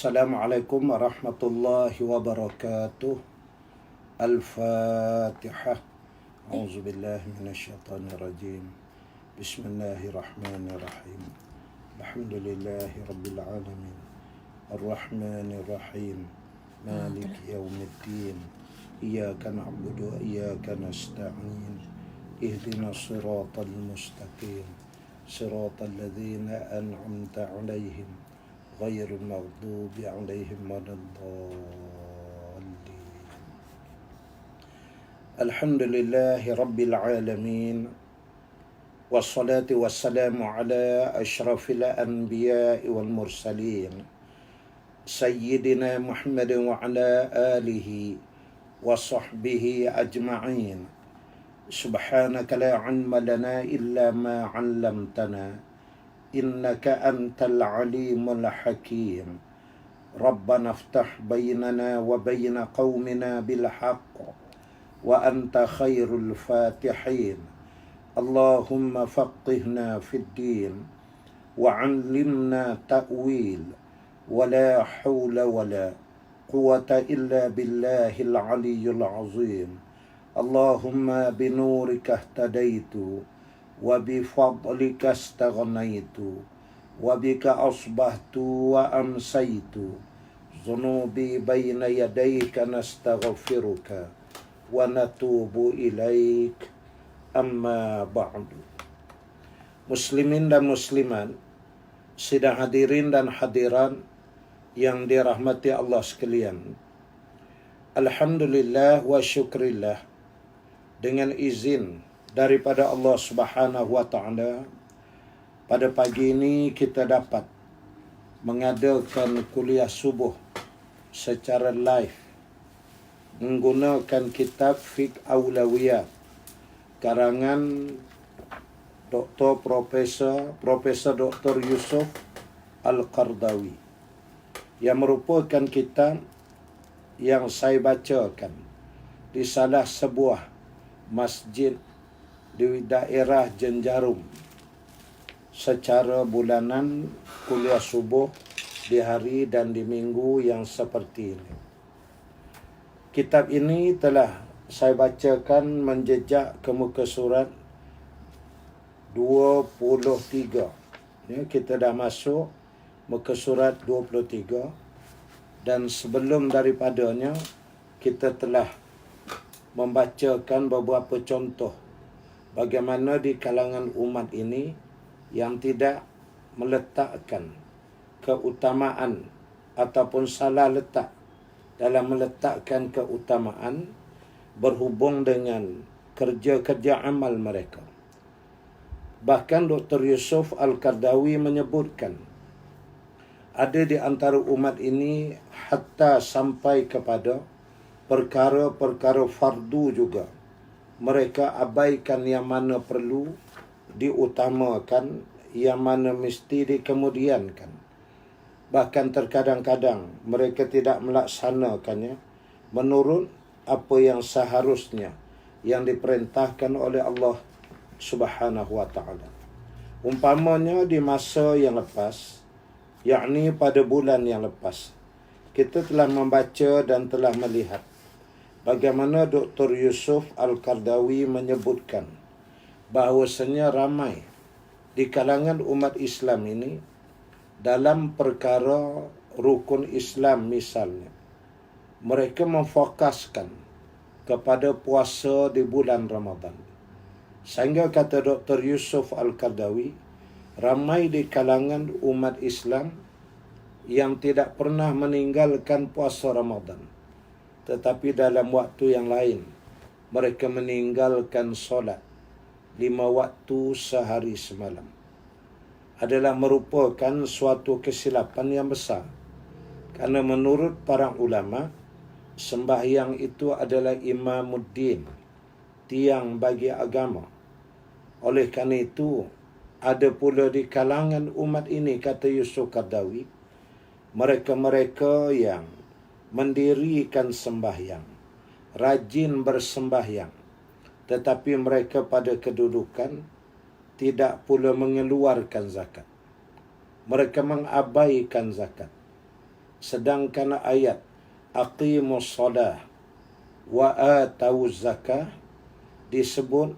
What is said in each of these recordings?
Assalamualaikum warahmatullahi wabarakatuh. Al-Fatihah. A'udzubillahi minasyaitonirrajim. Bismillahirrahmanirrahim. Alhamdulillahi rabbil alamin. Ar-Rahmanirrahim. Maliki yaumiddin. Iyyaka na'budu wa iyyaka nasta'in. Ihdinas siratal mustaqim. Siratal ladzina an'amta 'alaihim غير المغضوب عليهم ولا الضالين. الحمد لله رب العالمين والصلاة والسلام على أشرف الأنبياء والمرسلين سيدنا محمد وعلى آله وصحبه أجمعين. سبحانك لا علم لنا إلا ما علمتنا إنك أنت العليم الحكيم. ربنا افتح بيننا وبين قومنا بالحق وأنت خير الفاتحين. اللهم فقهنا في الدين وعلمنا تأويل ولا حول ولا قوة إلا بالله العلي العظيم. اللهم بنورك اهتديت وبفضلك استغنيت وبك أصبحت وأمسيت. ذنوبي بين يديك نستغفرك ونتوب إليك. Amma ba'du. Muslimin dan muslimat, sidang hadirin dan hadirat yang dirahmati Allah sekalian. Alhamdulillah wa syukrillah, dengan izin daripada Allah Subhanahu wa taala, pada pagi ini kita dapat mengadakan kuliah subuh secara live menggunakan kitab Fiqh Aulawiyat karangan Profesor Dr. Yusuf Al-Qardawi, yang merupakan kitab yang saya bacakan di salah sebuah masjid di daerah Jenjarum secara bulanan, kuliah subuh di hari dan di minggu yang seperti ini. Kitab ini telah saya bacakan menjejak ke muka surat 23. Kita dah masuk muka surat 23, dan sebelum daripadanya kita telah membacakan beberapa contoh bagaimana di kalangan umat ini yang tidak meletakkan keutamaan ataupun salah letak dalam meletakkan keutamaan berhubung dengan kerja-kerja amal mereka. Bahkan Dr. Yusuf Al-Qardawi menyebutkan ada di antara umat ini hatta sampai kepada perkara-perkara fardu juga mereka abaikan yang mana perlu diutamakan, yang mana mesti dikemudiankan. Bahkan terkadang-kadang mereka tidak melaksanakannya menurut apa yang seharusnya yang diperintahkan oleh Allah Subhanahu wa taala. Umpamanya di masa yang lepas, yakni pada bulan yang lepas, kita telah membaca dan telah melihat bagaimana Dr. Yusuf Al-Qardawi menyebutkan bahawasanya ramai di kalangan umat Islam ini dalam perkara rukun Islam misalnya, mereka memfokuskan kepada puasa di bulan Ramadan. Sehingga kata Dr. Yusuf Al-Qardawi, ramai di kalangan umat Islam yang tidak pernah meninggalkan puasa Ramadan, tetapi dalam waktu yang lain mereka meninggalkan solat 5 waktu sehari semalam. Adalah merupakan suatu kesilapan yang besar, kerana menurut para ulama, sembahyang itu adalah imamuddin, tiang bagi agama. Oleh kerana itu, ada pula di kalangan umat ini, kata Yusuf Qardawi, mereka-mereka yang mendirikan sembahyang, rajin bersembahyang, tetapi mereka pada kedudukan tidak pula mengeluarkan zakat. Mereka mengabaikan zakat. Sedangkan ayat aqimus shalah wa atawuz zakah disebut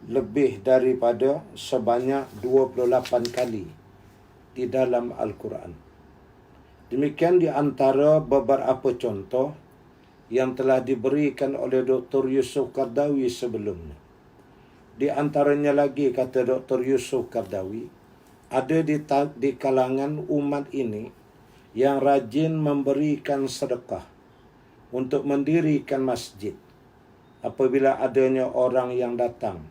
lebih daripada sebanyak 28 kali di dalam Al-Quran. Demikian di antara beberapa contoh yang telah diberikan oleh Dr. Yusuf Qardawi sebelumnya. Di antaranya lagi, kata Dr. Yusuf Qardawi, ada di kalangan umat ini yang rajin memberikan sedekah untuk mendirikan masjid apabila adanya orang yang datang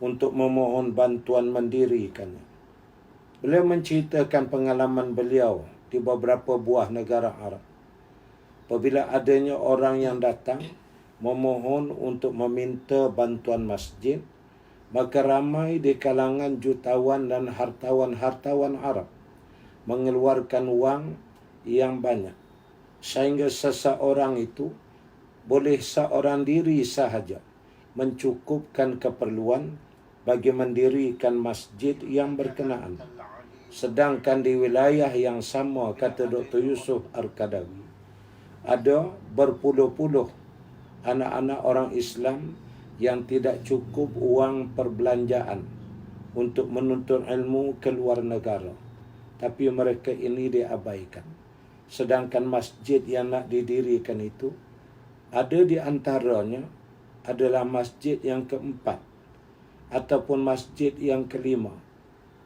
untuk memohon bantuan mendirikannya. Beliau menceritakan pengalaman beliau di beberapa buah negara Arab. Apabila adanya orang yang datang memohon untuk meminta bantuan masjid, maka ramai di kalangan jutawan dan hartawan Arab mengeluarkan wang yang banyak, sehingga seseorang itu boleh seorang diri sahaja mencukupkan keperluan bagi mendirikan masjid yang berkenaan. Sedangkan di wilayah yang sama, kata Dr. Yusuf Al-Qardawi, ada berpuluh-puluh anak-anak orang Islam yang tidak cukup uang perbelanjaan untuk menuntut ilmu ke luar negara, tapi mereka ini diabaikan. Sedangkan masjid yang nak didirikan itu, ada di antaranya adalah masjid yang keempat ataupun masjid yang kelima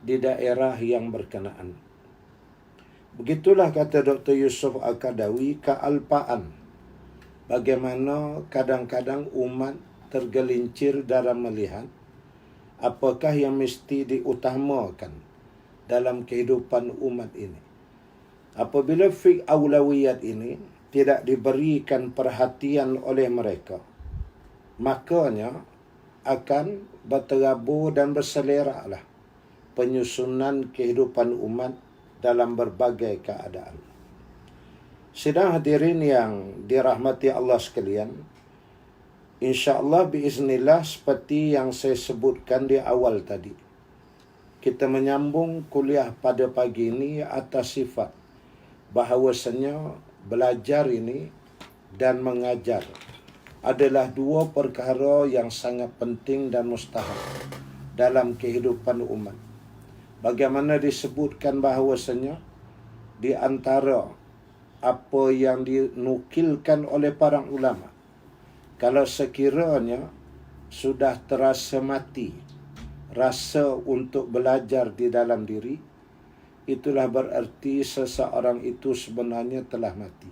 di daerah yang berkenaan. Begitulah, kata Dr. Yusuf Al-Qardawi, kealpaan bagaimana kadang-kadang umat tergelincir dalam melihat apakah yang mesti diutamakan dalam kehidupan umat ini. Apabila fiqh aulawiyat ini tidak diberikan perhatian oleh mereka, makanya akan berterabur dan berseleraklah penyusunan kehidupan umat dalam berbagai keadaan. Sidang hadirin yang dirahmati Allah sekalian, insya-Allah biiznillah seperti yang saya sebutkan di awal tadi, kita menyambung kuliah pada pagi ini atas sifat bahawasanya belajar ini dan mengajar adalah dua perkara yang sangat penting dan mustahil dalam kehidupan umat. Bagaimana disebutkan bahawasanya di antara apa yang dinukilkan oleh para ulama, kalau sekiranya sudah terasa mati rasa untuk belajar di dalam diri, itulah berarti seseorang itu sebenarnya telah mati.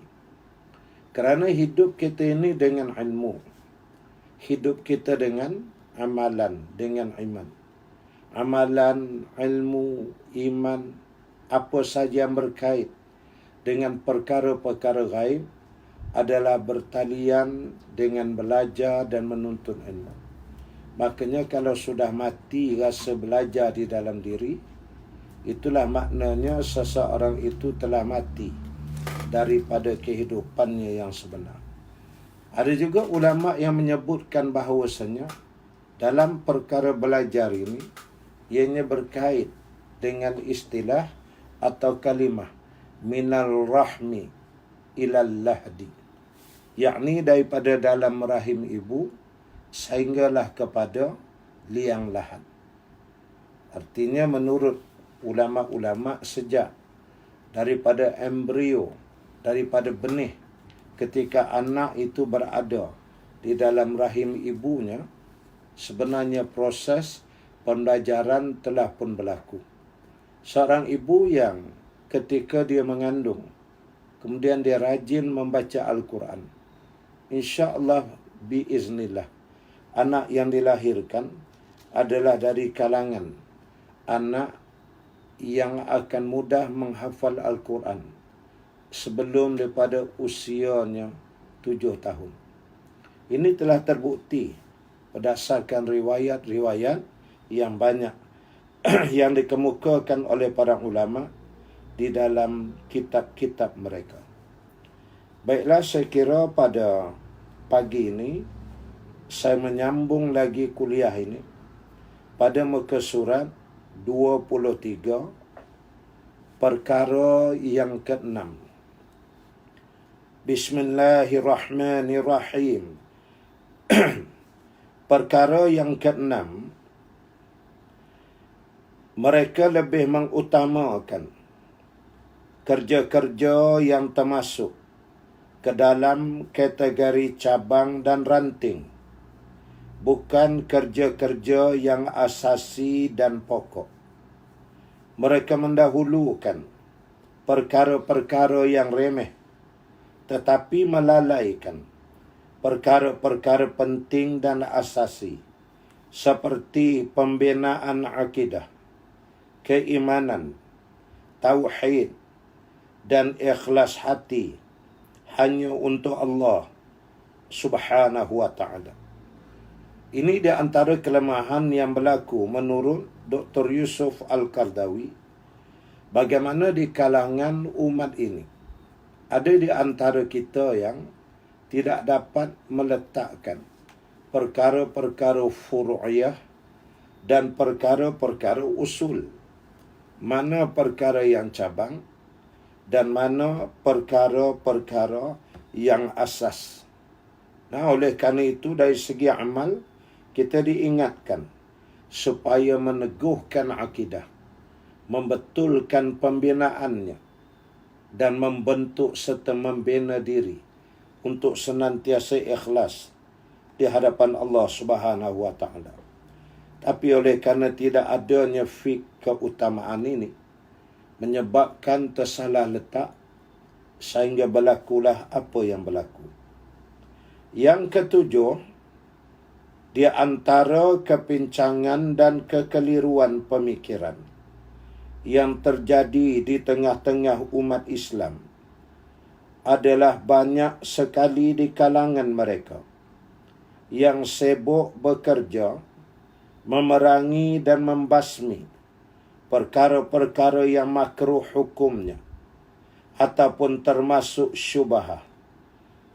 Kerana hidup kita ini dengan ilmu, hidup kita dengan amalan, dengan iman. Amalan, ilmu, iman, apa saja yang berkait dengan perkara-perkara gaib adalah bertalian dengan belajar dan menuntut ilmu. Makanya kalau sudah mati rasa belajar di dalam diri, itulah maknanya seseorang itu telah mati daripada kehidupannya yang sebenar. Ada juga ulama yang menyebutkan bahawasanya dalam perkara belajar ini, ianya berkait dengan istilah atau kalimah minal rahmi ilal lahdi, yakni daripada dalam rahim ibu sehinggalah kepada liang lahat. Artinya menurut ulama-ulama, sejak daripada embrio, daripada benih ketika anak itu berada di dalam rahim ibunya, sebenarnya proses pembelajaran telah pun berlaku. Seorang ibu yang ketika dia mengandung, kemudian dia rajin membaca Al-Quran, insya-Allah biiznillah, anak yang dilahirkan adalah dari kalangan anak yang akan mudah menghafal Al-Quran sebelum daripada usianya 7 tahun. Ini telah terbukti berdasarkan riwayat-riwayat yang banyak yang dikemukakan oleh para ulama di dalam kitab-kitab mereka. Baiklah, saya kira pada pagi ini saya menyambung lagi kuliah ini pada muka surat 23, perkara yang ke-6. Bismillahirrahmanirrahim. Perkara yang keenam, mereka lebih mengutamakan kerja-kerja yang termasuk ke dalam kategori cabang dan ranting, bukan kerja-kerja yang asasi dan pokok. Mereka mendahulukan perkara-perkara yang remeh, tetapi melalaikan perkara-perkara penting dan asasi, seperti pembinaan akidah, keimanan, tauhid, dan ikhlas hati hanya untuk Allah Subhanahu wa ta'ala. Ini di antara kelemahan yang berlaku menurut Dr. Yusuf Al-Qaradawi. Bagaimana di kalangan umat ini, ada di antara kita yang tidak dapat meletakkan perkara-perkara furu'iyah dan perkara-perkara usul. Mana perkara yang cabang dan mana perkara-perkara yang asas. Nah, oleh kerana itu dari segi amal, kita diingatkan supaya meneguhkan akidah, membetulkan pembinaannya, dan membentuk serta membina diri untuk senantiasa ikhlas di hadapan Allah Subhanahu wa ta'ala. Tapi oleh kerana tidak adanya fik keutamaan ini, menyebabkan tersalah letak sehingga berlakulah apa yang berlaku. Yang ketujuh, di antara kepincangan dan kekeliruan pemikiran yang terjadi di tengah-tengah umat Islam adalah banyak sekali di kalangan mereka yang sibuk bekerja memerangi dan membasmi perkara-perkara yang makruh hukumnya ataupun termasuk syubhah,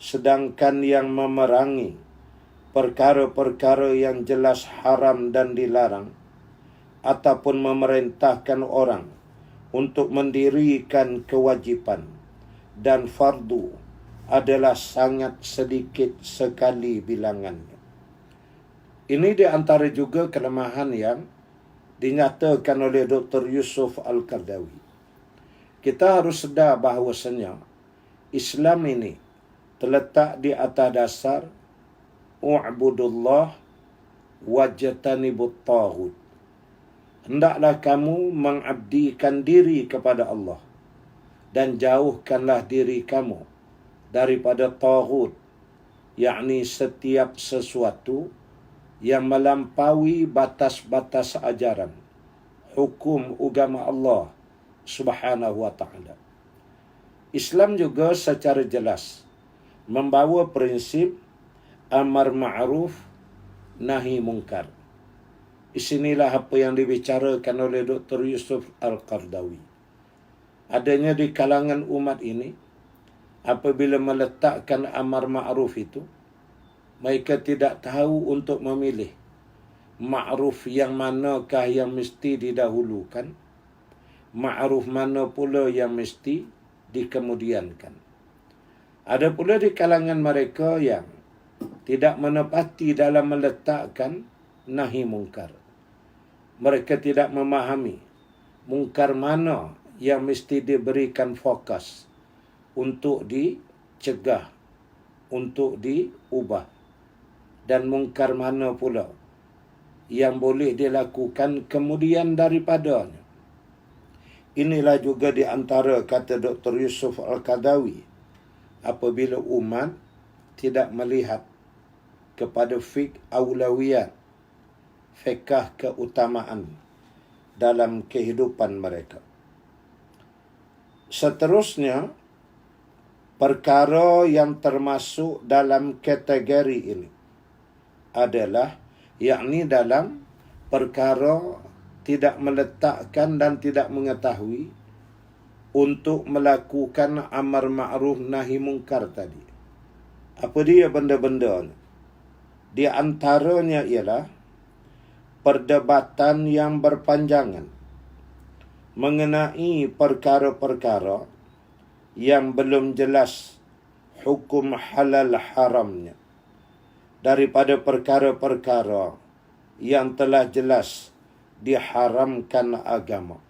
sedangkan yang memerangi perkara-perkara yang jelas haram dan dilarang ataupun memerintahkan orang untuk mendirikan kewajipan dan fardu adalah sangat sedikit sekali bilangannya. Ini di antara juga kelemahan yang dinyatakan oleh Dr. Yusuf Al-Qaradawi. Kita harus sedar bahawasanya Islam ini terletak di atas dasar u'budullah wajtanibut taghut. Hendaklah kamu mengabdikan diri kepada Allah dan jauhkanlah diri kamu daripada taghut, yakni setiap sesuatu yang melampaui batas-batas ajaran hukum agama Allah Subhanahu wa ta'ala. Islam juga secara jelas membawa prinsip amar ma'ruf nahi mungkar. Isinilah apa yang dibicarakan oleh Dr. Yusuf Al-Qaradawi. Adanya di kalangan umat ini, apabila meletakkan amar ma'ruf itu, mereka tidak tahu untuk memilih ma'ruf yang manakah yang mesti didahulukan, ma'ruf mana pula yang mesti dikemudiankan. Ada pula di kalangan mereka yang tidak menepati dalam meletakkan nahi mungkar. Mereka tidak memahami mungkar mana yang mesti diberikan fokus untuk dicegah, untuk diubah, dan mungkar mana pula yang boleh dilakukan kemudian daripadanya. Inilah juga di antara kata Dr. Yusuf Al-Qaradawi, apabila umat tidak melihat kepada fik aulawiyat, fikah keutamaan dalam kehidupan mereka. Seterusnya, perkara yang termasuk dalam kategori ini adalah, yakni dalam perkara tidak meletakkan dan tidak mengetahui untuk melakukan amar ma'ruf nahi mungkar tadi. Apa dia benda-benda? Di antaranya ialah perdebatan yang berpanjangan mengenai perkara-perkara yang belum jelas hukum halal haramnya daripada perkara-perkara yang telah jelas diharamkan agama.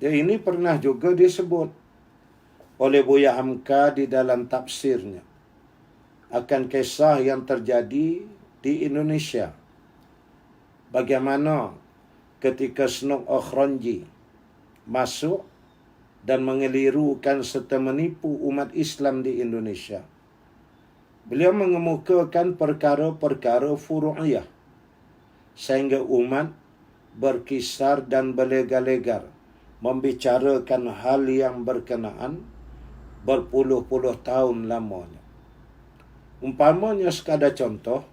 Jadi ini pernah juga disebut oleh Buya Hamka di dalam tafsirnya akan kisah yang terjadi di Indonesia. Bagaimana ketika Snook Okhronji masuk dan mengelirukan serta menipu umat Islam di Indonesia. Beliau mengemukakan perkara-perkara furu'iyah sehingga umat berkisar dan berlegar-legar membicarakan hal yang berkenaan berpuluh-puluh tahun lamanya. Umpamanya sekadar contoh,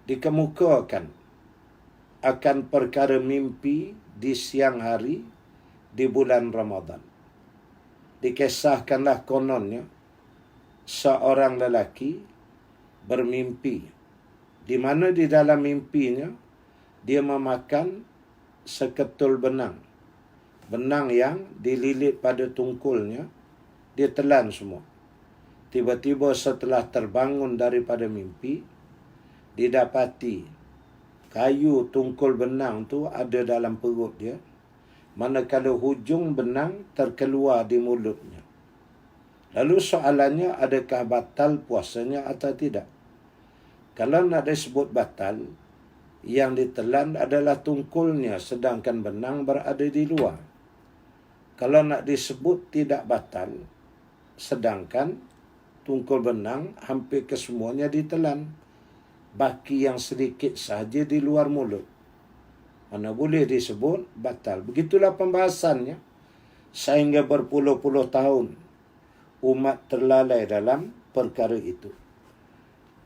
dikemukakan akan perkara mimpi di siang hari di bulan Ramadan. Dikisahkanlah kononnya seorang lelaki bermimpi di mana di dalam mimpinya dia memakan seketul benang. Benang yang dililit pada tungkulnya, dia telan semua. Tiba-tiba setelah terbangun daripada mimpi, didapati kayu tungkul benang tu ada dalam perut dia, manakala hujung benang terkeluar di mulutnya. Lalu soalannya, adakah batal puasanya atau tidak? Kalau nak disebut batal, yang ditelan adalah tungkulnya sedangkan benang berada di luar. Kalau nak disebut tidak batal, sedangkan tungkul benang hampir kesemuanya ditelan, baki yang sedikit sahaja di luar mulut, mana boleh disebut batal. Begitulah pembahasannya, sehingga berpuluh-puluh tahun umat terlalai dalam perkara itu.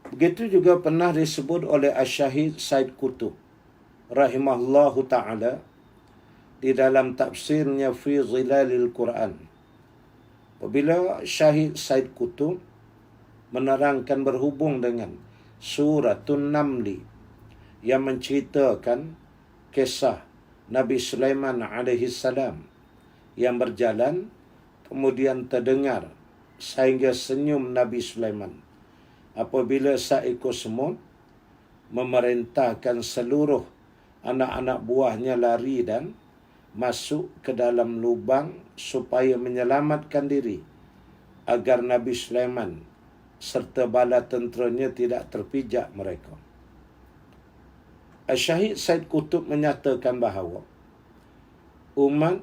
Begitu juga pernah disebut oleh Asy-Syahid Said Qutb rahimahullahu ta'ala di dalam tafsirnya Fi Zilalil Quran. Apabila Syahid Said Qutb menerangkan berhubung dengan Suratun Namli yang menceritakan kisah Nabi Sulaiman alaihi salam yang berjalan, kemudian terdengar sehingga senyum Nabi Sulaiman apabila seekor semut memerintahkan seluruh anak-anak buahnya lari dan masuk ke dalam lubang supaya menyelamatkan diri agar Nabi Sulaiman serta bala tenteranya tidak terpijak mereka. Asy-Syahid Said Qutb menyatakan bahawa umat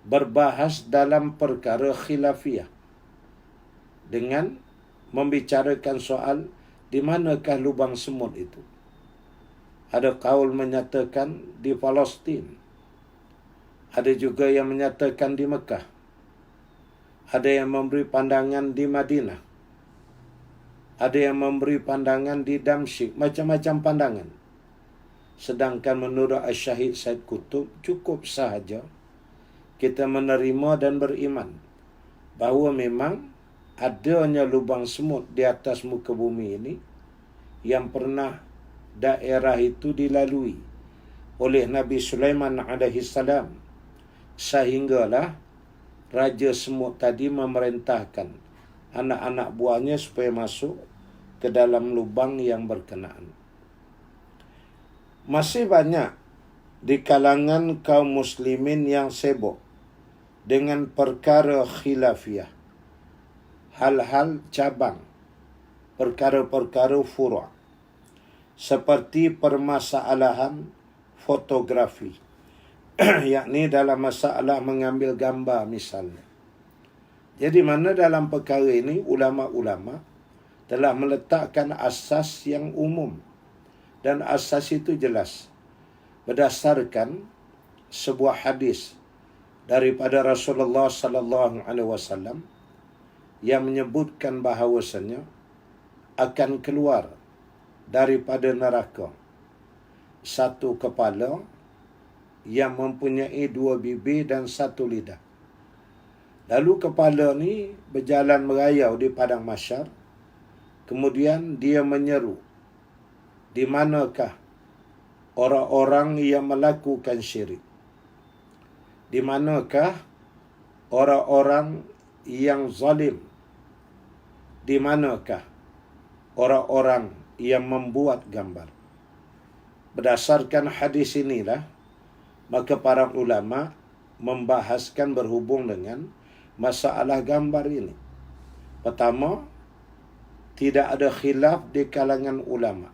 berbahas dalam perkara khilafiyah dengan membicarakan soal di manakah lubang semut itu. Ada kaul menyatakan di Palestin, ada juga yang menyatakan di Mekah, ada yang memberi pandangan di Madinah, ada yang memberi pandangan di Damsyik, macam-macam pandangan. Sedangkan menurut Asy-Syahid Said Qutb, cukup sahaja kita menerima dan beriman bahawa memang adanya lubang semut di atas muka bumi ini yang pernah daerah itu dilalui oleh Nabi Sulaiman alaihi salam, sehinggalah raja semut tadi memerintahkan anak-anak buahnya supaya masuk ke dalam lubang yang berkenaan. Masih banyak di kalangan kaum muslimin yang sibuk dengan perkara khilafiyah, hal-hal cabang, perkara-perkara furu', seperti permasalahan fotografi, yakni dalam masalah mengambil gambar misalnya. Jadi mana dalam perkara ini ulama-ulama telah meletakkan asas yang umum, dan asas itu jelas berdasarkan sebuah hadis daripada Rasulullah sallallahu alaihi wasallam yang menyebutkan bahawasanya akan keluar daripada neraka satu kepala yang mempunyai 2 bibir dan 1 lidah. Lalu kepala ni berjalan merayau di padang mahsyar. Kemudian dia menyeru, di manakah orang-orang yang melakukan syirik? Di manakah orang-orang yang zalim di manakah orang-orang yang membuat gambar. Berdasarkan hadis inilah, maka para ulama membahaskan berhubung dengan masalah gambar ini. Pertama, tidak ada khilaf di kalangan ulama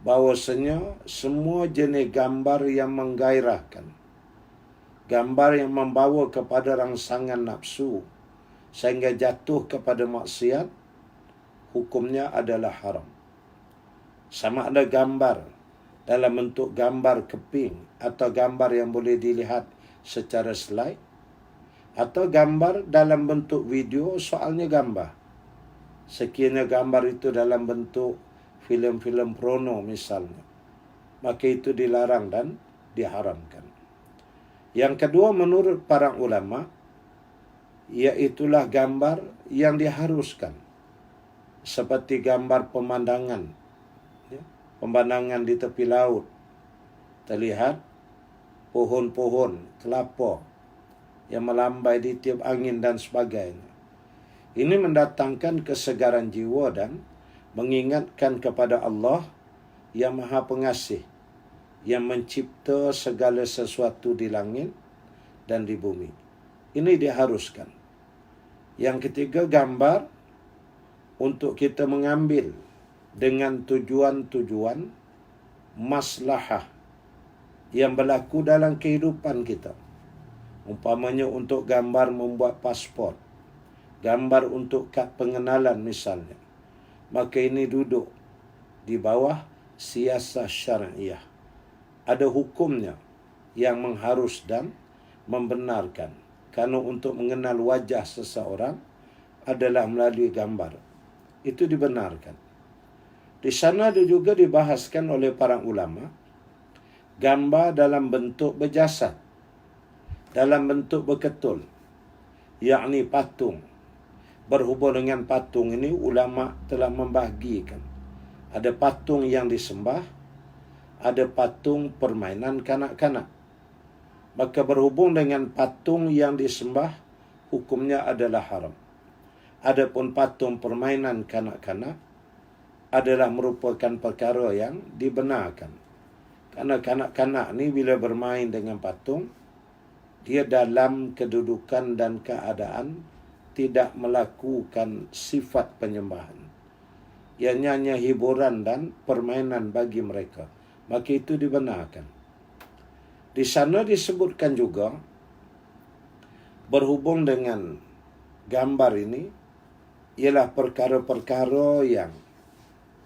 bahwasanya semua jenis gambar yang menggairahkan, gambar yang membawa kepada rangsangan nafsu sehingga jatuh kepada maksiat, hukumnya adalah haram. Sama ada gambar dalam bentuk gambar keping atau gambar yang boleh dilihat secara slide, atau gambar dalam bentuk video, soalnya gambar. Sekiranya gambar itu dalam bentuk filem-filem porno misalnya, maka itu dilarang dan diharamkan. Yang kedua, menurut para ulama, iaitulah gambar yang diharuskan, seperti gambar pemandangan, pemandangan di tepi laut, terlihat pohon-pohon kelapa yang melambai di tiup angin dan sebagainya. Ini mendatangkan kesegaran jiwa dan mengingatkan kepada Allah yang Maha Pengasih, yang mencipta segala sesuatu di langit dan di bumi. Ini diharuskan. Yang ketiga, gambar untuk kita mengambil dengan tujuan-tujuan maslahah yang berlaku dalam kehidupan kita. Umpamanya untuk gambar membuat pasport, gambar untuk kad pengenalan misalnya. Maka ini duduk di bawah siasah syariah. Ada hukumnya yang mengharus dan membenarkan. Karena untuk mengenal wajah seseorang adalah melalui gambar. Itu dibenarkan. Di sana juga dibahaskan oleh para ulama, gambar dalam bentuk berjasad, dalam bentuk berketul, yakni patung. Berhubung dengan patung ini, ulama telah membahagikan. Ada patung yang disembah, ada patung permainan kanak-kanak. Maka berhubung dengan patung yang disembah, hukumnya adalah haram. Adapun patung permainan kanak-kanak adalah merupakan perkara yang dibenarkan. Karena kanak-kanak ni bila bermain dengan patung, dia dalam kedudukan dan keadaan tidak melakukan sifat penyembahan. Ianya hanya hiburan dan permainan bagi mereka. Maka itu dibenarkan. Di sana disebutkan juga, berhubung dengan gambar ini, ialah perkara-perkara yang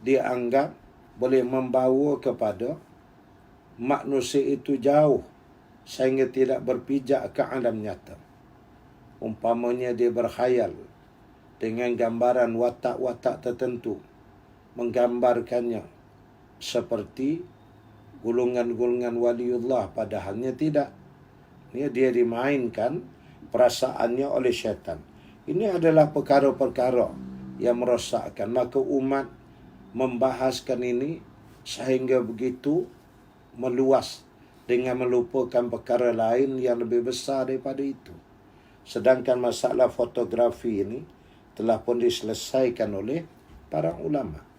dianggap boleh membawa kepada manusia itu jauh sehingga tidak berpijak ke alam nyata. Umpamanya dia berkhayal dengan gambaran watak-watak tertentu, menggambarkannya seperti golongan-golongan waliullah, padahalnya tidak. Ini dia dimainkan perasaannya oleh syaitan. Ini adalah perkara-perkara yang merosakkan. Maka umat membahaskan ini sehingga begitu meluas dengan melupakan perkara lain yang lebih besar daripada itu. Sedangkan masalah fotografi ini telah pun diselesaikan oleh para ulama.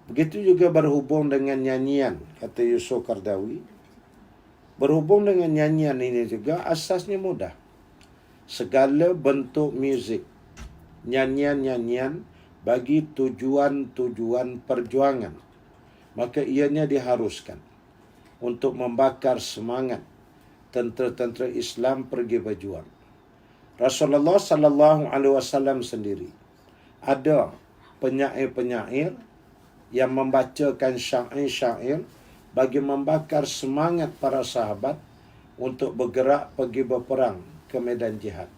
Begitu juga berhubung dengan nyanyian, kata Yusuf Qaradawi. Berhubung dengan nyanyian ini juga asasnya mudah. Segala bentuk muzik, nyanyian-nyanyian bagi tujuan-tujuan perjuangan, maka ianya diharuskan untuk membakar semangat tentera-tentera Islam pergi berjuang. Rasulullah sallallahu alaihi wasallam sendiri ada penyair-penyair yang membacakan syair-syair bagi membakar semangat para sahabat untuk bergerak pergi berperang ke medan jihad.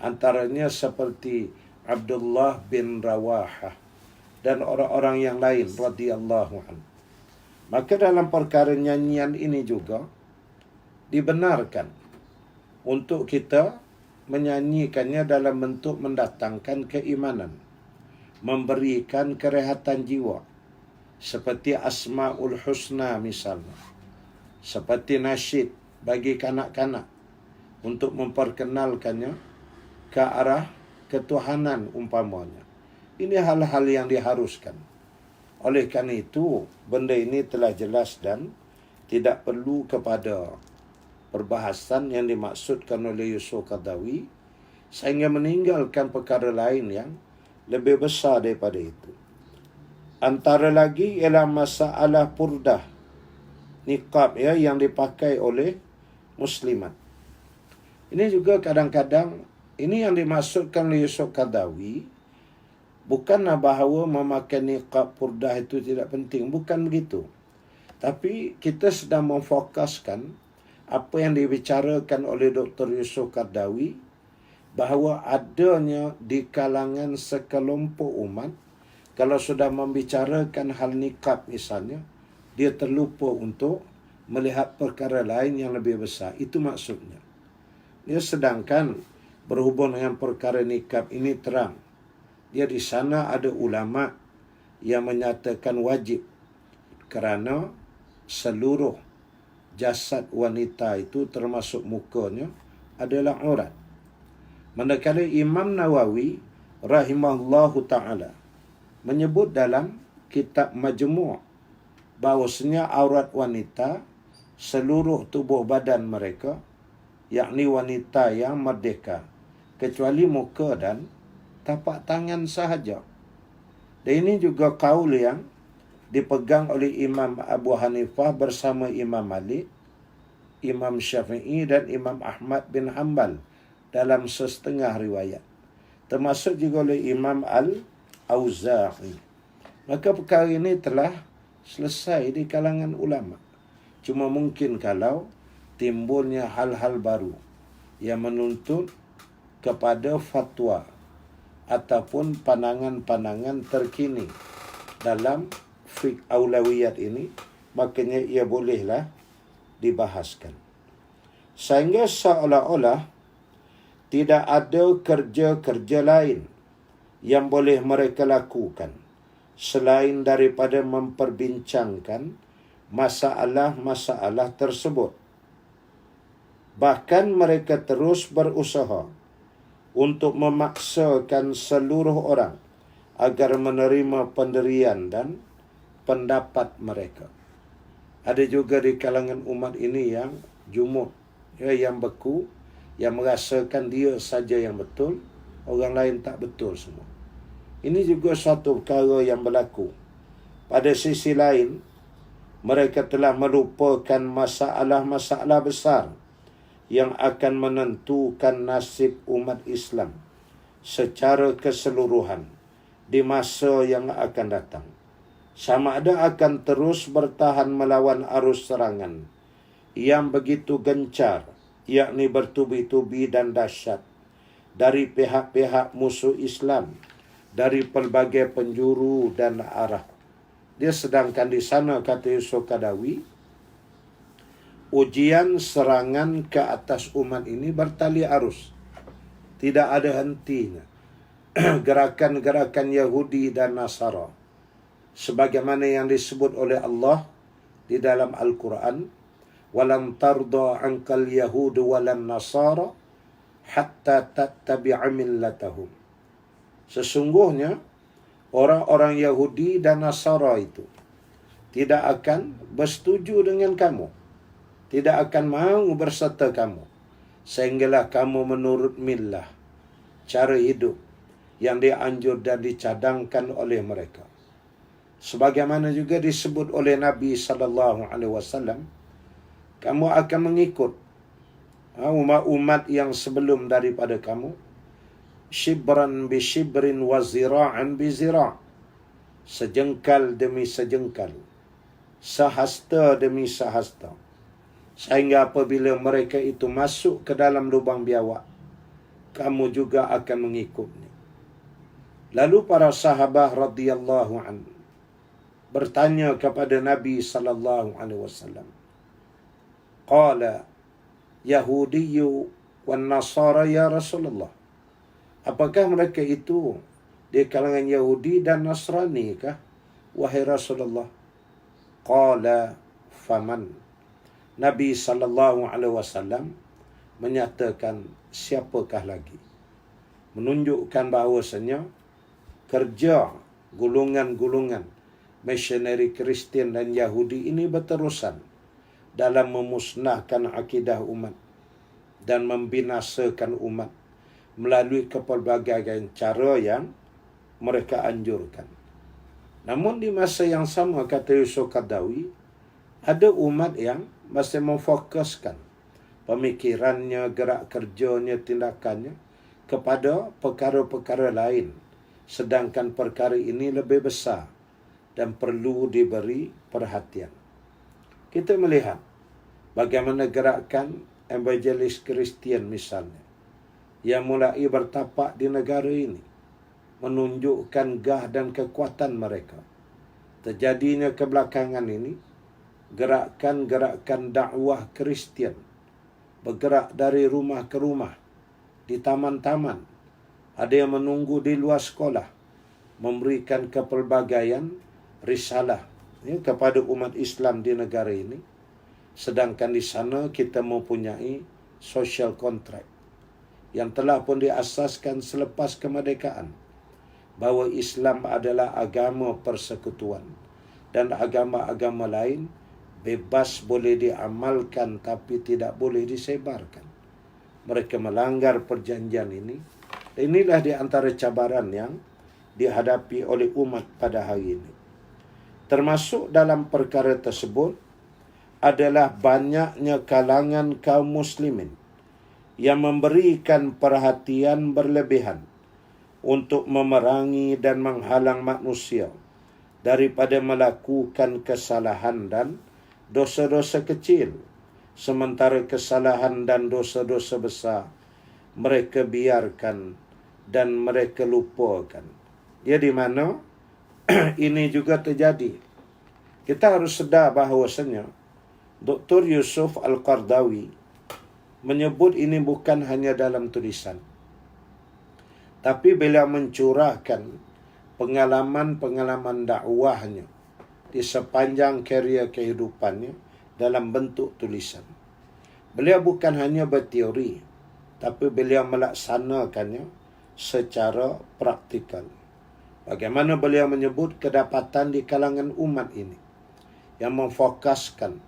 Antaranya seperti Abdullah bin Rawahah dan orang-orang yang lain radhiyallahu anhu. Maka dalam perkara nyanyian ini juga dibenarkan untuk kita menyanyikannya dalam bentuk mendatangkan keimanan, memberikan kerehatan jiwa, seperti Asmaul Husna misalnya, seperti nasyid bagi kanak-kanak untuk memperkenalkannya ke arah ketuhanan umpamanya. Ini hal-hal yang diharuskan. Oleh karena itu, benda ini telah jelas dan tidak perlu kepada perbahasan yang dimaksudkan oleh Yusuf Qaradawi sehingga meninggalkan perkara lain yang lebih besar daripada itu. Antara lagi ialah masalah purdah, niqab ya, yang dipakai oleh muslimat. Ini juga kadang-kadang, ini yang dimaksudkan oleh Yusuf Qaradawi, bukanlah bahawa memakai niqab purdah itu tidak penting. Bukan begitu. Tapi kita sedang memfokuskan apa yang dibicarakan oleh Dr. Yusuf Qaradawi, bahawa adanya di kalangan sekelompok umat, kalau sudah membicarakan hal niqab misalnya, dia terlupa untuk melihat perkara lain yang lebih besar. Itu maksudnya. Dia sedangkan berhubung dengan perkara niqab ini terang. Dia di sana ada ulama yang menyatakan wajib kerana seluruh jasad wanita itu termasuk mukanya adalah aurat. Manakala Imam Nawawi rahimahullahu ta'ala menyebut dalam kitab Majmu' bahawasanya aurat wanita seluruh tubuh badan mereka, yakni wanita yang merdeka, kecuali muka dan tapak tangan sahaja. Dan ini juga kaul yang dipegang oleh Imam Abu Hanifah bersama Imam Malik, Imam Syafi'i dan Imam Ahmad bin Hanbal dalam setengah riwayat. Termasuk juga oleh Imam Al-Auza'i. Maka perkara ini telah selesai di kalangan ulama. Cuma mungkin kalau timbulnya hal-hal baru yang menuntut kepada fatwa ataupun pandangan-pandangan terkini dalam fiqh aulawiyat ini, makanya ia bolehlah dibahaskan. Sehingga seolah-olah tidak ada kerja-kerja lain yang boleh mereka lakukan selain daripada memperbincangkan masalah-masalah tersebut. Bahkan mereka terus berusaha untuk memaksakan seluruh orang agar menerima pendirian dan pendapat mereka. Ada juga di kalangan umat ini yang jumud, ya, yang beku, yang merasakan dia saja yang betul, orang lain tak betul semua. Ini juga suatu perkara yang berlaku. Pada sisi lain, mereka telah melupakan masalah-masalah besar yang akan menentukan nasib umat Islam secara keseluruhan di masa yang akan datang. Sama ada akan terus bertahan melawan arus serangan yang begitu gencar, yakni bertubi-tubi dan dahsyat dari pihak-pihak musuh Islam, dari pelbagai penjuru dan arah. Dia sedangkan di sana, kata Yusuf Qaradawi, ujian serangan ke atas umat ini bertali arus. Tidak ada hentinya. Gerakan-gerakan Yahudi dan Nasara, sebagaimana yang disebut oleh Allah di dalam Al-Quran, walam tarda ankal yahudu walan nasara hatta tattabi'a millatahum. Sesungguhnya orang-orang Yahudi dan Nasara itu tidak akan bersetuju dengan kamu, tidak akan mau berserta kamu, sehinggalah kamu menurut millah, cara hidup yang dianjur dan dicadangkan oleh mereka. Sebagaimana juga disebut oleh Nabi SAW, kamu akan mengikut umat-umat yang sebelum daripada kamu, shibran bi shibrin wa zira'an bi zira', sejengkal demi sejengkal, sahasta demi sahasta, sehingga apabila mereka itu masuk ke dalam lubang biawak, kamu juga akan mengikutnya. Lalu para sahabat radhiyallahu anhu bertanya kepada Nabi sallallahu alaihi wasallam, qala Yahudiyyu wan Nasara ya Rasulullah, apakah mereka itu di kalangan Yahudi dan Nasrani kah, wahai Rasulullah? Qala faman. Nabi sallallahu alaihi wasallam menyatakan, siapakah lagi? Menunjukkan bahawasanya kerja golongan-golongan misioneri Kristian dan Yahudi ini berterusan dalam memusnahkan akidah umat dan membinasakan umat melalui pelbagai cara yang mereka anjurkan. Namun di masa yang sama, kata Yusuf Qaradawi, ada umat yang masih memfokuskan pemikirannya, gerak kerjanya, tindakannya kepada perkara-perkara lain, sedangkan perkara ini lebih besar dan perlu diberi perhatian. Kita melihat bagaimana gerakan evangelis Kristian misalnya, yang mulai bertapak di negara ini, menunjukkan gah dan kekuatan mereka. Terjadinya kebelakangan ini, gerakan-gerakan dakwah Kristian bergerak dari rumah ke rumah, di taman-taman, ada yang menunggu di luar sekolah, memberikan kepelbagaian risalah kepada umat Islam di negara ini. Sedangkan di sana kita mempunyai social contract yang telah pun diasaskan selepas kemerdekaan, bahawa Islam adalah agama persekutuan dan agama-agama lain bebas boleh diamalkan tapi tidak boleh disebarkan. Mereka melanggar perjanjian ini. Inilah di antara cabaran yang dihadapi oleh umat pada hari ini. Termasuk dalam perkara tersebut adalah banyaknya kalangan kaum muslimin yang memberikan perhatian berlebihan untuk memerangi dan menghalang manusia daripada melakukan kesalahan dan dosa-dosa kecil, sementara kesalahan dan dosa-dosa besar mereka biarkan dan mereka lupakan. Ya, di mana ini juga terjadi. Kita harus sedar bahawasanya Dr. Yusuf Al-Qaradawi menyebut ini bukan hanya dalam tulisan, tapi beliau mencurahkan pengalaman-pengalaman dakwahnya di sepanjang karier kehidupannya dalam bentuk tulisan. Beliau bukan hanya berteori, tapi beliau melaksanakannya secara praktikal. Bagaimana beliau menyebut kedapatan di kalangan umat ini yang memfokuskan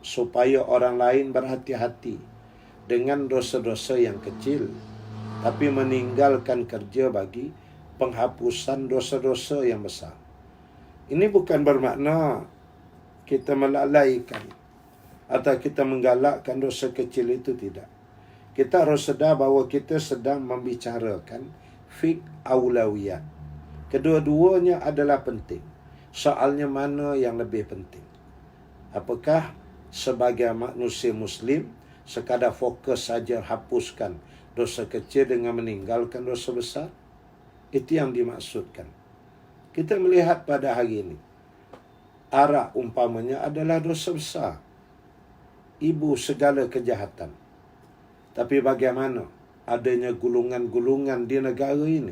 supaya orang lain berhati-hati dengan dosa-dosa yang kecil, tapi meninggalkan kerja bagi penghapusan dosa-dosa yang besar. Ini bukan bermakna kita melalaikan atau kita menggalakkan dosa kecil itu, tidak. Kita harus sedar bahawa kita sedang membicarakan fiqh aulawiyat. Kedua-duanya adalah penting. Soalnya mana yang lebih penting? Apakah sebagai manusia Muslim sekadar fokus saja hapuskan dosa kecil dengan meninggalkan dosa besar? Itu yang dimaksudkan. Kita melihat pada hari ini, arak umpamanya adalah dosa besar, ibu segala kejahatan. Tapi bagaimana adanya gulungan-gulungan di negara ini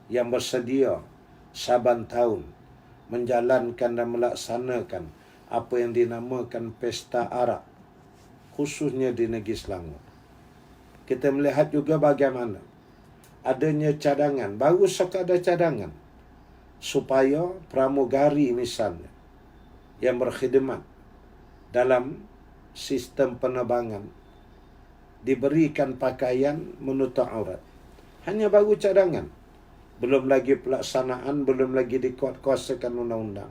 yang bersedia saban tahun menjalankan dan melaksanakan apa yang dinamakan pesta arak, khususnya di negeri Selangor. Kita melihat juga bagaimana adanya cadangan, baru sekadar cadangan, supaya pramugari misalnya yang berkhidmat dalam sistem penerbangan diberikan pakaian menutup aurat. Hanya baru cadangan. Belum lagi pelaksanaan, belum lagi dikuatkuasakan undang-undang.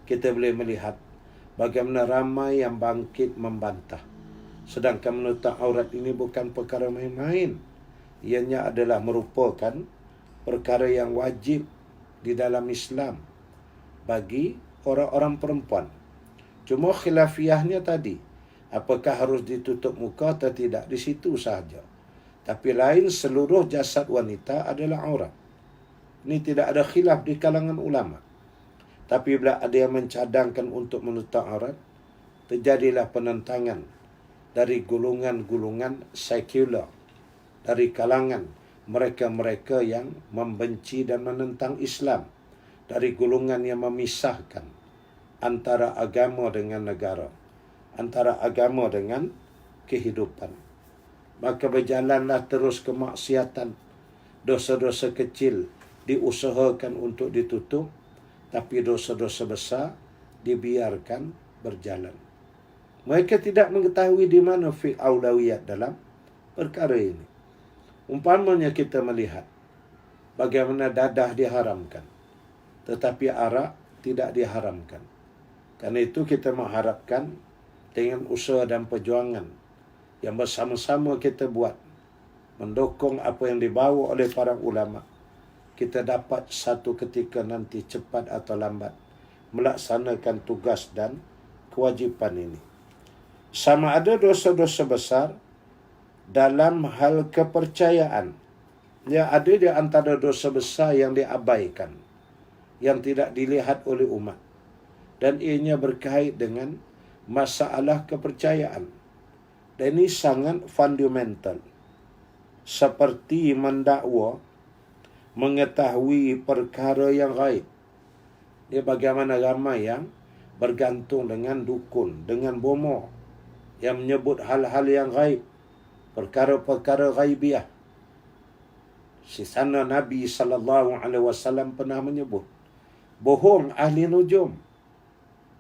Kita boleh melihat bagaimana ramai yang bangkit membantah. Sedangkan menutup aurat ini bukan perkara main-main. Ianya adalah merupakan perkara yang wajib di dalam Islam bagi orang-orang perempuan. Cuma khilafiyahnya tadi, apakah harus ditutup muka atau tidak, di situ sahaja. Tapi lain seluruh jasad wanita adalah aurat. Ini tidak ada khilaf di kalangan ulama. Tapi bila ada yang mencadangkan untuk menutup aurat, terjadilah penentangan dari golongan-golongan sekular, dari kalangan mereka-mereka yang membenci dan menentang Islam, dari golongan yang memisahkan antara agama dengan negara, antara agama dengan kehidupan. Maka berjalanlah terus kemaksiatan, dosa-dosa kecil diusahakan untuk ditutup, tapi dosa-dosa besar dibiarkan berjalan. Mereka tidak mengetahui di mana fiqh aulawiyat dalam perkara ini. Umpamanya kita melihat bagaimana dadah diharamkan, tetapi arak tidak diharamkan. Karena itu kita mengharapkan dengan usaha dan perjuangan yang bersama-sama kita buat, mendukung apa yang dibawa oleh para ulama, kita dapat satu ketika nanti cepat atau lambat melaksanakan tugas dan kewajipan ini. Sama ada dosa-dosa besar dalam hal kepercayaan. Ya, ada di antara dosa besar yang diabaikan, yang tidak dilihat oleh umat. Dan ianya berkait dengan masalah kepercayaan. Dan ini sangat fundamental. Seperti mendakwa mengetahui perkara yang gaib. Dia bagaimana ramai yang bergantung dengan dukun, dengan bomo, yang menyebut hal-hal yang gaib, perkara-perkara gaibiah. Di sana Nabi SAW pernah menyebut, bohong ahli nujum.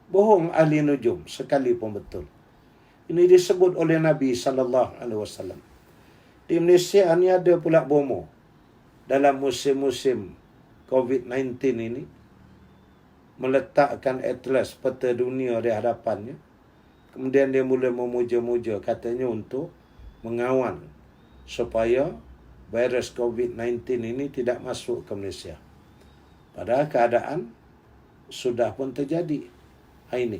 Bohong ahli nujum, sekalipun betul. Ini disebut oleh Nabi SAW. Di Malaysia ni ada pula bomo. Dalam musim-musim COVID-19 ini, meletakkan atlas peta dunia di hadapannya. Kemudian dia mula memuja-muja, katanya untuk mengawal supaya virus COVID-19 ini tidak masuk ke Malaysia. Padahal keadaan sudah pun terjadi. Ini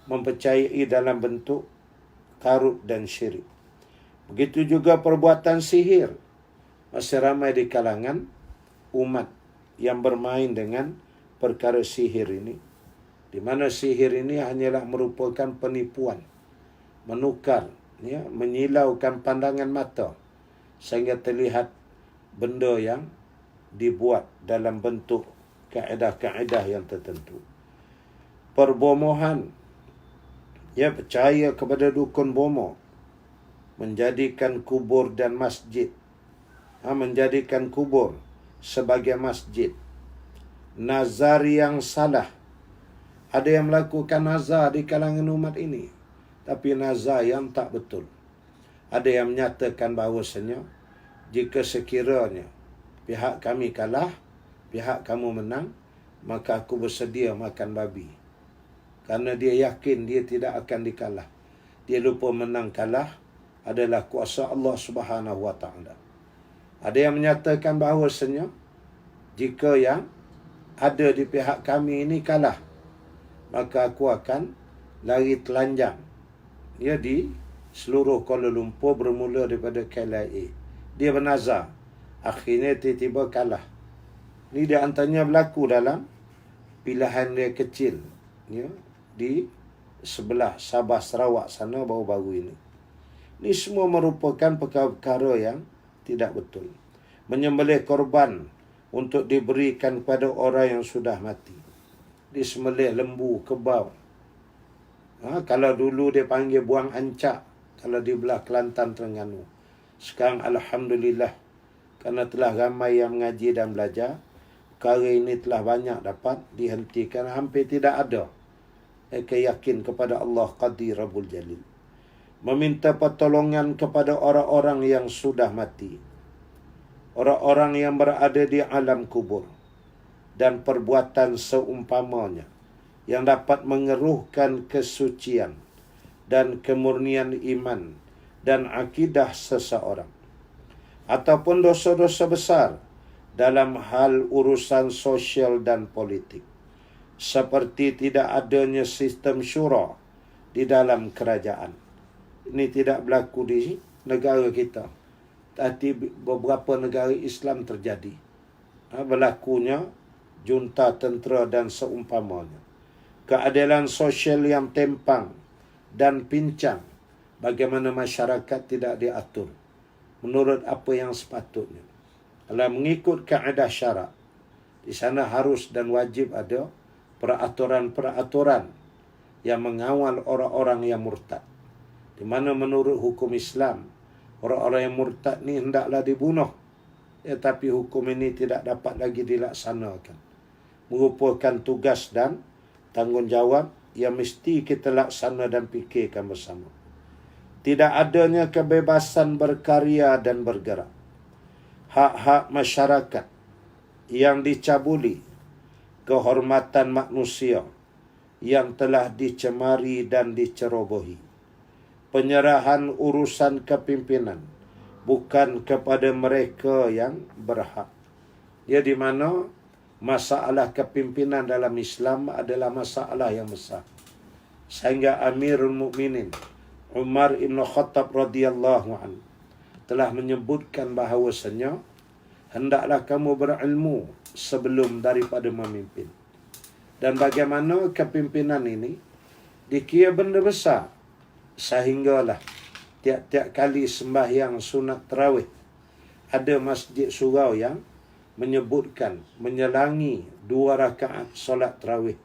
mempercayai dalam bentuk karut dan syirik. Begitu juga perbuatan sihir. Masih ramai di kalangan umat yang bermain dengan perkara sihir ini. Di mana sihir ini hanyalah merupakan penipuan, menukar, ya, menyilaukan pandangan mata sehingga terlihat benda yang dibuat dalam bentuk kaedah-kaedah yang tertentu. Perbomohan, ya, percaya kepada dukun bomo, menjadikan kubur dan masjid, menjadikan kubur sebagai masjid. Nazar yang salah. Ada yang melakukan nazar di kalangan umat ini, tapi nazar yang tak betul. Ada yang menyatakan bahawasanya, jika sekiranya pihak kami kalah, pihak kamu menang, maka aku bersedia makan babi. Karena dia yakin dia tidak akan dikalah. Dia lupa menang kalah adalah kuasa Allah Subhanahu Wa Taala. Ada yang menyatakan bahawasanya, jika yang ada di pihak kami ini kalah, maka aku akan lari telanjang, ya, di seluruh Kuala Lumpur bermula daripada KLIA. Dia bernazar, akhirnya tiba-tiba kalah. Ini di antaranya berlaku dalam pilihan dia kecil, ya, di sebelah Sabah Sarawak sana baru-baru ini. Ini semua merupakan perkara-perkara yang tidak betul. Menyembelih korban untuk diberikan kepada orang yang sudah mati. Disembelih lembu, kebau. Kalau dulu dia panggil buang ancak, kalau di belah Kelantan, Terengganu. Sekarang Alhamdulillah, kerana telah ramai yang mengaji dan belajar, perkara ini telah banyak dapat dihentikan, hampir tidak ada. Mereka yakin kepada Allah Qadir Rabbul Jalil. Meminta pertolongan kepada orang-orang yang sudah mati, orang-orang yang berada di alam kubur, dan perbuatan seumpamanya yang dapat mengeruhkan kesucian dan kemurnian iman dan akidah seseorang. Ataupun dosa-dosa besar dalam hal urusan sosial dan politik. Seperti tidak adanya sistem syura di dalam kerajaan. Ini tidak berlaku di negara kita. Tapi beberapa negara Islam terjadi. Berlakunya junta tentera dan seumpamanya. Keadilan sosial yang tempang dan pincang. Bagaimana masyarakat tidak diatur menurut apa yang sepatutnya. Kalau mengikut kaedah syarak, di sana harus dan wajib ada peraturan-peraturan yang mengawal orang-orang yang murtad. Di mana menurut hukum Islam, orang-orang yang murtad ni hendaklah dibunuh Tetapi hukum ini tidak dapat lagi dilaksanakan. Merupakan tugas dan tanggungjawab yang mesti kita laksana dan fikirkan bersama. Tidak adanya kebebasan berkarya dan bergerak. Hak-hak masyarakat yang dicabuli, kehormatan manusia yang telah dicemari dan dicerobohi. Penyerahan urusan kepimpinan bukan kepada mereka yang berhak. Ya, di mana masalah kepimpinan dalam Islam adalah masalah yang besar. Sehingga Amirul Mukminin Umar ibn Khattab radhiyallahu anhu telah menyebutkan bahawasanya hendaklah kamu berilmu sebelum daripada memimpin. Dan bagaimana kepimpinan ini dikira benda besar, sehinggalah tiap-tiap kali sembahyang sunat tarawih ada masjid surau yang menyebutkan menyelangi 2 rakaat solat tarawih.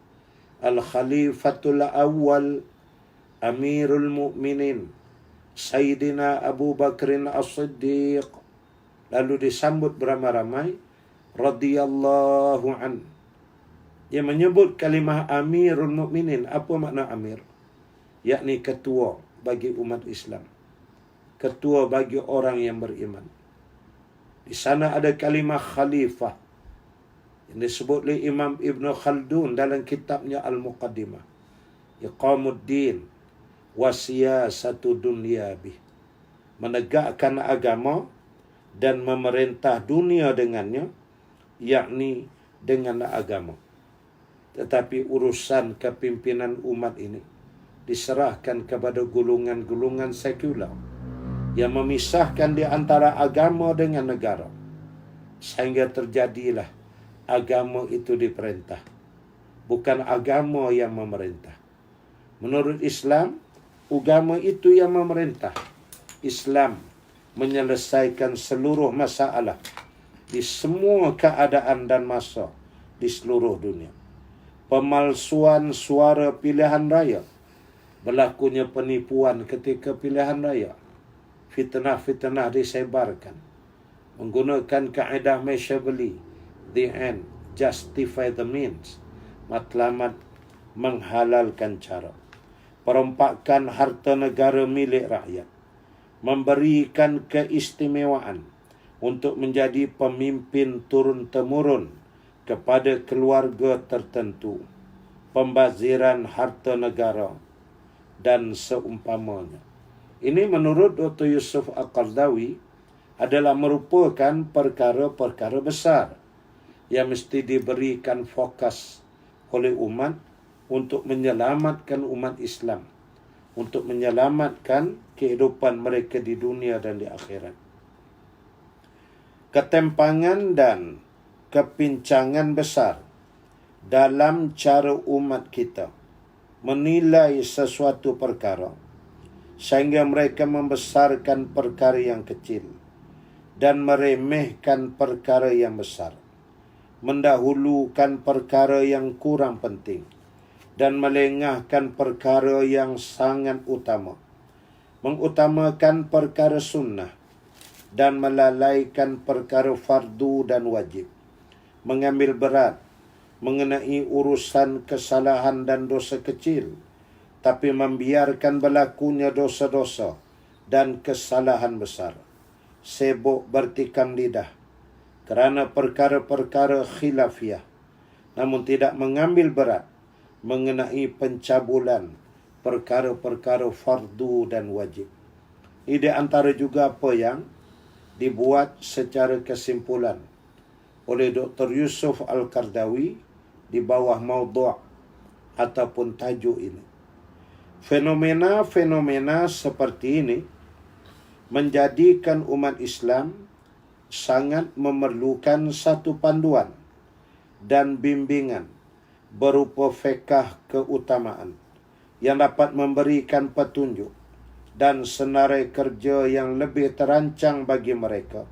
Al-Khalifatul Awwal Amirul Mukminin Sayyidina Abu Bakrin As-Siddiq, lalu disambut beramai-ramai radhiyallahu an. Dia menyebut kalimah Amirul Mukminin. Apa makna Amir? Yakni ketua bagi umat Islam, ketua bagi orang yang beriman. Di sana ada kalimah khalifah yang disebut oleh Imam Ibn Khaldun dalam kitabnya Al-Muqaddimah, Iqamuddin wa siyasatu dunyabih, menegakkan agama dan memerintah dunia dengannya, yakni dengan agama. Tetapi urusan kepimpinan umat ini diserahkan kepada golongan-golongan sekular yang memisahkan di antara agama dengan negara, sehingga terjadilah agama itu diperintah, bukan agama yang memerintah. Menurut Islam, agama itu yang memerintah. Islam menyelesaikan seluruh masalah di semua keadaan dan masa di seluruh dunia. Pemalsuan suara pilihan raya, berlakunya penipuan ketika pilihan raya, fitnah-fitnah disebarkan menggunakan kaedah Machiavelli, the end justify the means, matlamat menghalalkan cara, perompakan harta negara milik rakyat, memberikan keistimewaan untuk menjadi pemimpin turun-temurun kepada keluarga tertentu, pembaziran harta negara, dan seumpamanya. Ini menurut Dr. Yusuf Al-Qaradawi adalah merupakan perkara-perkara besar yang mesti diberikan fokus oleh umat untuk menyelamatkan umat Islam, untuk menyelamatkan kehidupan mereka di dunia dan di akhirat. Ketimpangan dan kepincangan besar dalam cara umat kita menilai sesuatu perkara, sehingga mereka membesarkan perkara yang kecil dan meremehkan perkara yang besar, mendahulukan perkara yang kurang penting dan melengahkan perkara yang sangat utama, mengutamakan perkara sunnah dan melalaikan perkara fardu dan wajib, mengambil berat mengenai urusan kesalahan dan dosa kecil, tapi membiarkan berlakunya dosa-dosa dan kesalahan besar, sibuk bertikam lidah kerana perkara-perkara khilafiyah, namun tidak mengambil berat mengenai pencabulan perkara-perkara fardu dan wajib. Ini di antara juga apa yang dibuat secara kesimpulan oleh Dr. Yusuf Al-Qaradawi di bawah maudhu' ataupun tajuk ini. Fenomena-fenomena seperti ini menjadikan umat Islam sangat memerlukan satu panduan dan bimbingan berupa fiqh keutamaan yang dapat memberikan petunjuk dan senarai kerja yang lebih terancang bagi mereka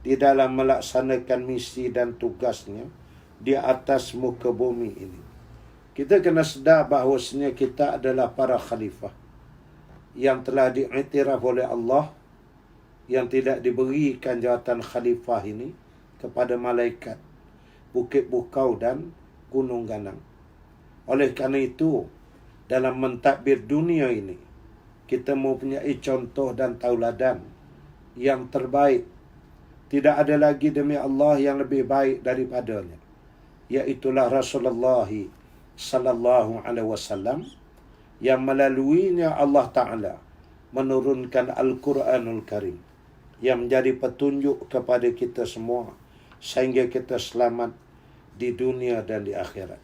di dalam melaksanakan misi dan tugasnya di atas muka bumi ini. Kita kena sedar bahawasanya kita adalah para khalifah yang telah diiktiraf oleh Allah, yang tidak diberikan jawatan khalifah ini kepada malaikat, Bukit Bukau dan Gunung Ganang. Oleh kerana itu, dalam mentadbir dunia ini, kita mempunyai contoh dan tauladan yang terbaik. Tidak ada lagi demi Allah yang lebih baik daripadanya, iaitulah Rasulullah sallallahu alaihi wasallam, yang melaluinya Allah Ta'ala menurunkan Al-Quranul Karim, yang menjadi petunjuk kepada kita semua sehingga kita selamat di dunia dan di akhirat.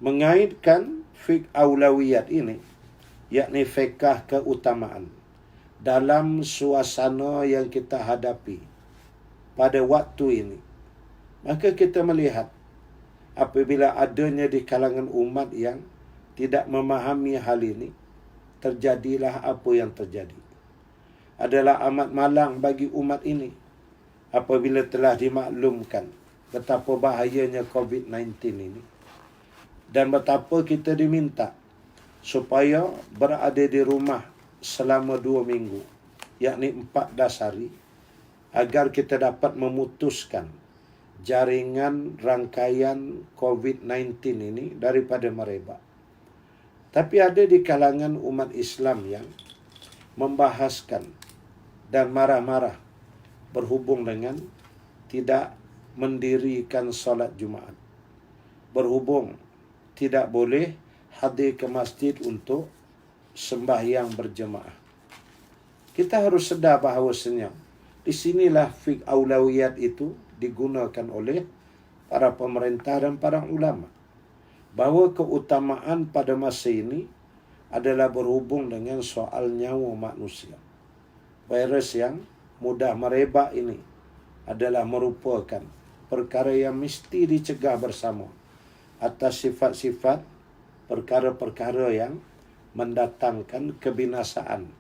Mengaitkan fiqh aulawiyat ini, yakni fiqh keutamaan, dalam suasana yang kita hadapi pada waktu ini, maka kita melihat apabila adanya di kalangan umat yang tidak memahami hal ini, terjadilah apa yang terjadi. Adalah amat malang bagi umat ini apabila telah dimaklumkan betapa bahayanya COVID-19 ini, dan betapa kita diminta supaya berada di rumah selama 2 minggu, yakni 14 hari, agar kita dapat memutuskan jaringan rangkaian COVID-19 ini daripada merebak. Tapi ada di kalangan umat Islam yang membahaskan dan marah-marah berhubung dengan tidak mendirikan solat Jumaat, berhubung tidak boleh hadir ke masjid untuk sembahyang berjemaah. Kita harus sedar bahawasanya di sinilah fiqh aulawiyat itu digunakan oleh para pemerintah dan para ulama, bahawa keutamaan pada masa ini adalah berhubung dengan soal nyawa manusia. Virus yang mudah merebak ini adalah merupakan perkara yang mesti dicegah bersama atas sifat-sifat perkara-perkara yang mendatangkan kebinasaan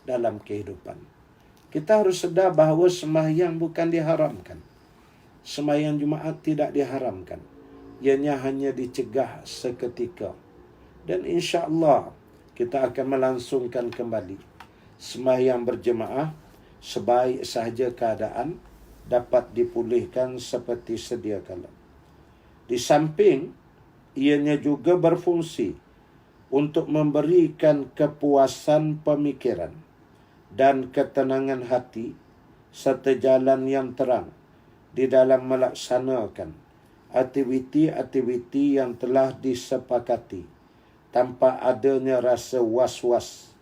dalam kehidupan. Kita harus sedar bahawa sembahyang bukan diharamkan. Sembahyang Jumaat tidak diharamkan. Ianya hanya dicegah seketika. Dan insya-Allah kita akan melangsungkan kembali sembahyang berjemaah sebaik sahaja keadaan dapat dipulihkan seperti sedia kala. Di samping ianya juga berfungsi untuk memberikan kepuasan pemikiran dan ketenangan hati serta jalan yang terang di dalam melaksanakan aktiviti-aktiviti yang telah disepakati tanpa adanya rasa was-was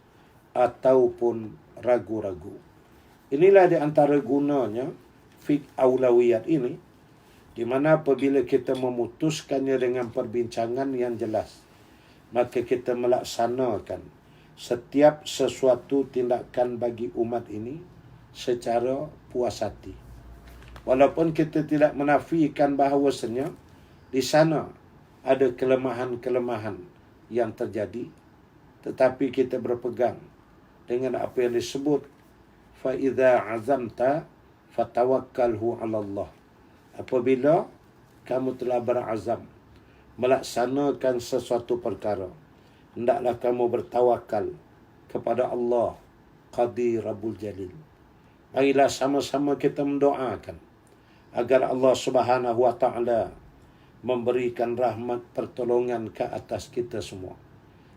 ataupun ragu-ragu. Inilah di antara gunanya fiqh aulawiyat ini, di mana apabila kita memutuskannya dengan perbincangan yang jelas, maka kita melaksanakan setiap sesuatu tindakan bagi umat ini secara puas hati. Walaupun kita tidak menafikan bahawasanya di sana ada kelemahan-kelemahan yang terjadi, tetapi kita berpegang dengan apa yang disebut fa idza azamta fatawakkalhu 'ala Allah. Apabila kamu telah berazam melaksanakan sesuatu perkara, hendaklah kamu bertawakal kepada Allah Qadir Rabbul Jalil. Marilah sama-sama kita mendoakan agar Allah Subhanahu wa taala memberikan rahmat pertolongan ke atas kita semua,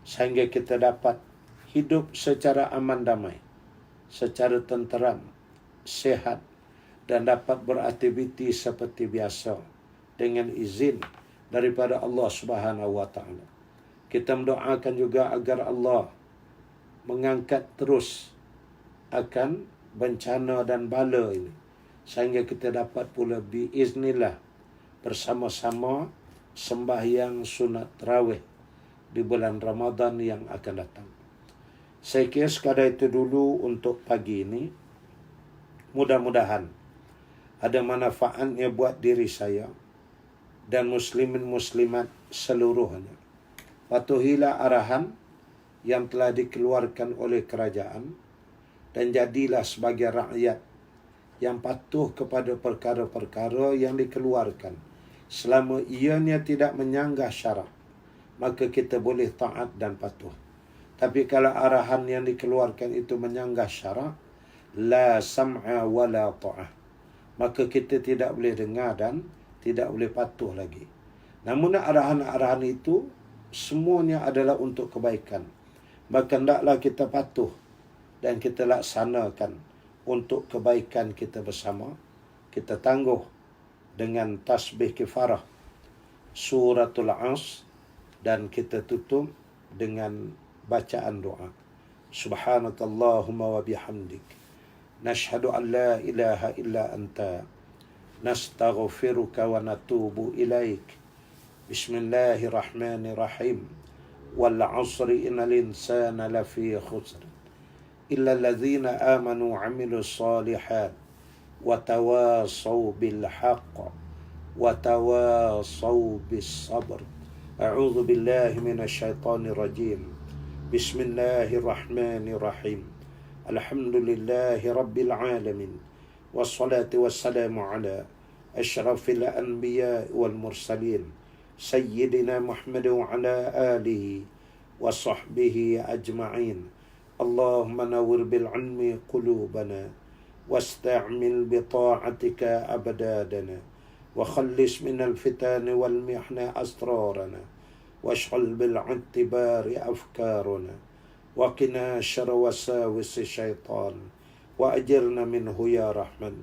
sehingga kita dapat hidup secara aman damai, secara tenteram, sehat, dan dapat beraktiviti seperti biasa dengan izin daripada Allah Subhanahu wa taala. Kita mendoakan juga agar Allah mengangkat terus akan bencana dan bala ini, sehingga kita dapat pula biiznillah bersama-sama sembahyang sunat tarawih di bulan Ramadan yang akan datang. Saya kira sekadar itu dulu untuk pagi ini. Mudah-mudahan ada manfaatnya buat diri saya dan muslimin muslimat seluruhnya. Patuhilah arahan yang telah dikeluarkan oleh kerajaan dan jadilah sebagai rakyat yang patuh kepada perkara-perkara yang dikeluarkan. Selama ianya tidak menyanggah syarak, maka kita boleh taat dan patuh. Tapi kalau arahan yang dikeluarkan itu menyanggah syarak, la sam'a wa la ta'ah. Maka kita tidak boleh dengar dan tidak boleh patuh lagi. Namun arahan-arahan itu semuanya adalah untuk kebaikan. Maka hendaklah kita patuh dan kita laksanakan untuk kebaikan kita bersama. Kita tangguh dengan tasbih kifarah suratul As dan kita tutup dengan bacaan doa. Subhanakallahumma wa bihamdik, nashhadu an la ilaha illa anta, nastaghfiruka wa natubu ilaik. Bismillahirrahmanirrahim. Wal 'asri innal insana lafi khusr illa alladhina amanu 'amilus shalihat wa tawasaw bil haqq wa tawasaw bis sabr. A'udzu billahi minasy syaithanir rajim. Bismillahirrahmanirrahim. Alhamdulillahi rabbil alamin. Wassalatu wassalamu ala asyrafil anbiya wal mursalin sayyidina Muhammad wa ala alihi wa sahbihi ajma'in. Allahumma nawwir bil ilmi qulubana wasta'mil bi ta'atika abdadana wa khallis minal fitani wal mihna asrarana washghal bil i'tibari afkarana wa qina syarra wasawisi syaitan wa ajirna minhu ya rahman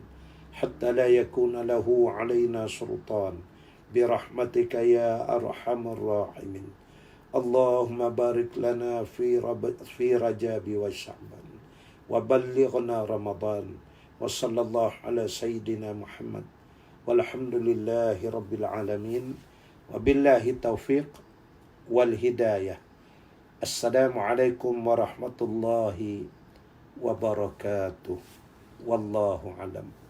hatta la yakuna lahu alaina sultan birahmatika ya arhamar rahimin. Allahumma barik lana fi Rajabi wa Sya'ban wa ballighna Ramadan wa sallallahu ala sayyidina Muhammad walhamdulillahi rabbil alamin wa billahi taufiq wal hidayah. Assalamualaikum warahmatullahi wabarakatuh. Wallahu alam.